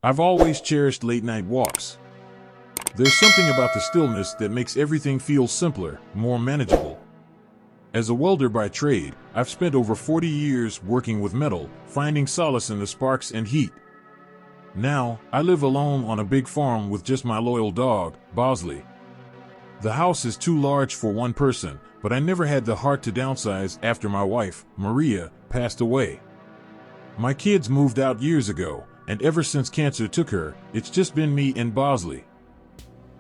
I've always cherished late-night walks. There's something about the stillness that makes everything feel simpler, more manageable. As a welder by trade, I've spent over 40 years working with metal, finding solace in the sparks and heat. Now, I live alone on a big farm with just my loyal dog, Bosley. The house is too large for one person, but I never had the heart to downsize after my wife, Maria, passed away. My kids moved out years ago, and ever since cancer took her, it's just been me and Bosley.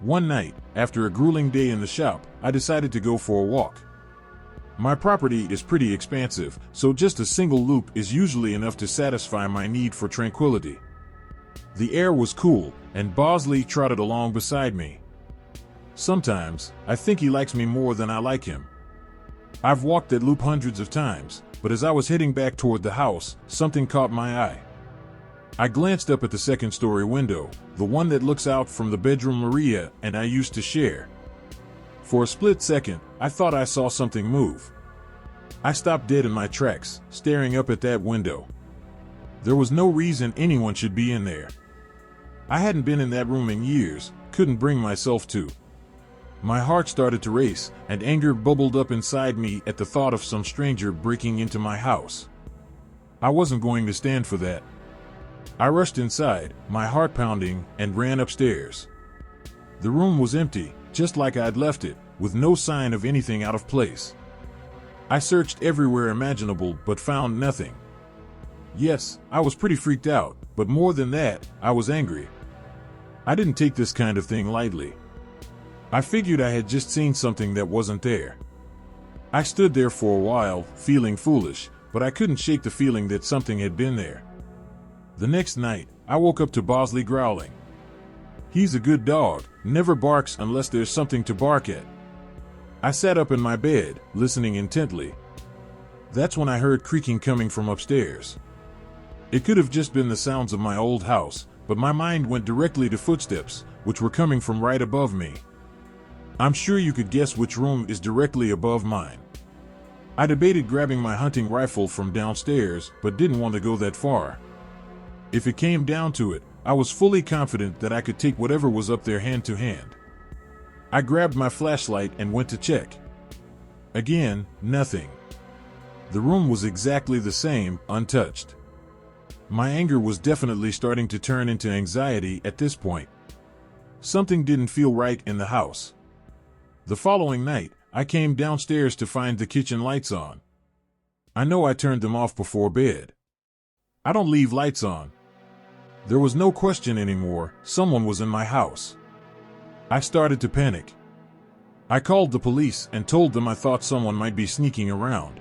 One night, after a grueling day in the shop, I decided to go for a walk. My property is pretty expansive, so just a single loop is usually enough to satisfy my need for tranquility. The air was cool, and Bosley trotted along beside me. Sometimes, I think he likes me more than I like him. I've walked that loop hundreds of times, but as I was heading back toward the house, something caught my eye. I glanced up at the second-story window, the one that looks out from the bedroom Maria and I used to share. For a split second, I thought I saw something move. I stopped dead in my tracks, staring up at that window. There was no reason anyone should be in there. I hadn't been in that room in years, couldn't bring myself to. My heart started to race, and anger bubbled up inside me at the thought of some stranger breaking into my house. I wasn't going to stand for that. I rushed inside, my heart pounding, and ran upstairs. The room was empty, just like I'd left it, with no sign of anything out of place. I searched everywhere imaginable but found nothing. Yes, I was pretty freaked out, but more than that, I was angry. I didn't take this kind of thing lightly. I figured I had just seen something that wasn't there. I stood there for a while, feeling foolish, but I couldn't shake the feeling that something had been there. The next night, I woke up to Bosley growling. He's a good dog, never barks unless there's something to bark at. I sat up in my bed, listening intently. That's when I heard creaking coming from upstairs. It could have just been the sounds of my old house, but my mind went directly to footsteps, which were coming from right above me. I'm sure you could guess which room is directly above mine. I debated grabbing my hunting rifle from downstairs, but didn't want to go that far. If it came down to it, I was fully confident that I could take whatever was up there hand to hand. I grabbed my flashlight and went to check. Again, nothing. The room was exactly the same, untouched. My anger was definitely starting to turn into anxiety at this point. Something didn't feel right in the house. The following night, I came downstairs to find the kitchen lights on. I know I turned them off before bed. I don't leave lights on. There was no question anymore, someone was in my house. I started to panic. I called the police and told them I thought someone might be sneaking around.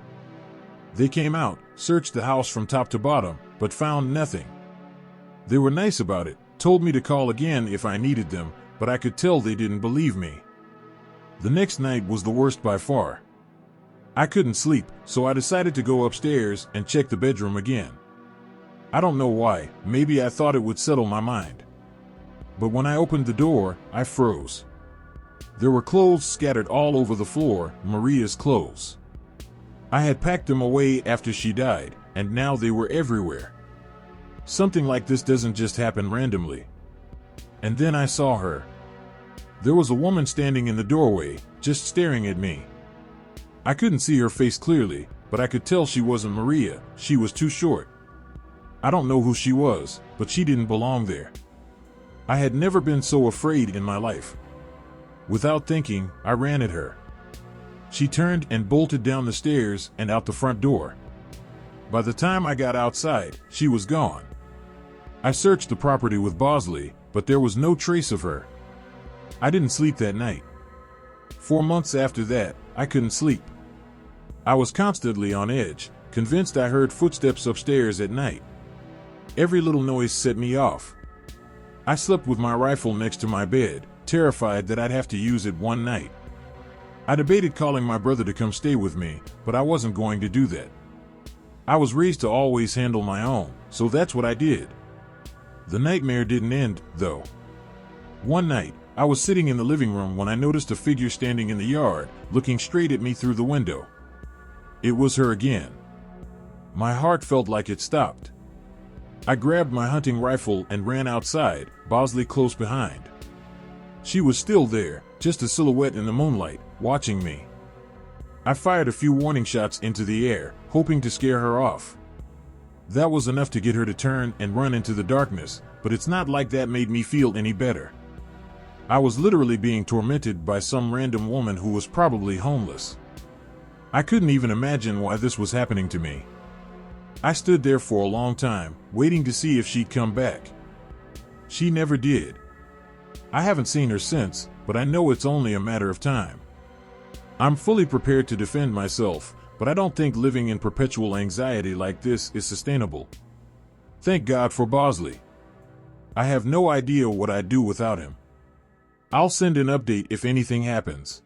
They came out, searched the house from top to bottom, but found nothing. They were nice about it, told me to call again if I needed them, but I could tell they didn't believe me. The next night was the worst by far. I couldn't sleep, so I decided to go upstairs and check the bedroom again. I don't know why, maybe I thought it would settle my mind. But when I opened the door, I froze. There were clothes scattered all over the floor, Maria's clothes. I had packed them away after she died, and now they were everywhere. Something like this doesn't just happen randomly. And then I saw her. There was a woman standing in the doorway, just staring at me. I couldn't see her face clearly, but I could tell she wasn't Maria, she was too short. I don't know who she was, but she didn't belong there. I had never been so afraid in my life. Without thinking, I ran at her. She turned and bolted down the stairs and out the front door. By the time I got outside, she was gone. I searched the property with Bosley, but there was no trace of her. I didn't sleep that night. 4 months after that, I couldn't sleep. I was constantly on edge, convinced I heard footsteps upstairs at night. Every little noise set me off. I slept with my rifle next to my bed, terrified that I'd have to use it one night. I debated calling my brother to come stay with me, but I wasn't going to do that. I was raised to always handle my own, so that's what I did. The nightmare didn't end, though. One night, I was sitting in the living room when I noticed a figure standing in the yard, looking straight at me through the window. It was her again. My heart felt like it stopped. I grabbed my hunting rifle and ran outside, Bosley close behind. She was still there, just a silhouette in the moonlight, watching me. I fired a few warning shots into the air, hoping to scare her off. That was enough to get her to turn and run into the darkness, but it's not like that made me feel any better. I was literally being tormented by some random woman who was probably homeless. I couldn't even imagine why this was happening to me. I stood there for a long time, waiting to see if she'd come back. She never did. I haven't seen her since, but I know it's only a matter of time. I'm fully prepared to defend myself, but I don't think living in perpetual anxiety like this is sustainable. Thank God for Bosley. I have no idea what I'd do without him. I'll send an update if anything happens.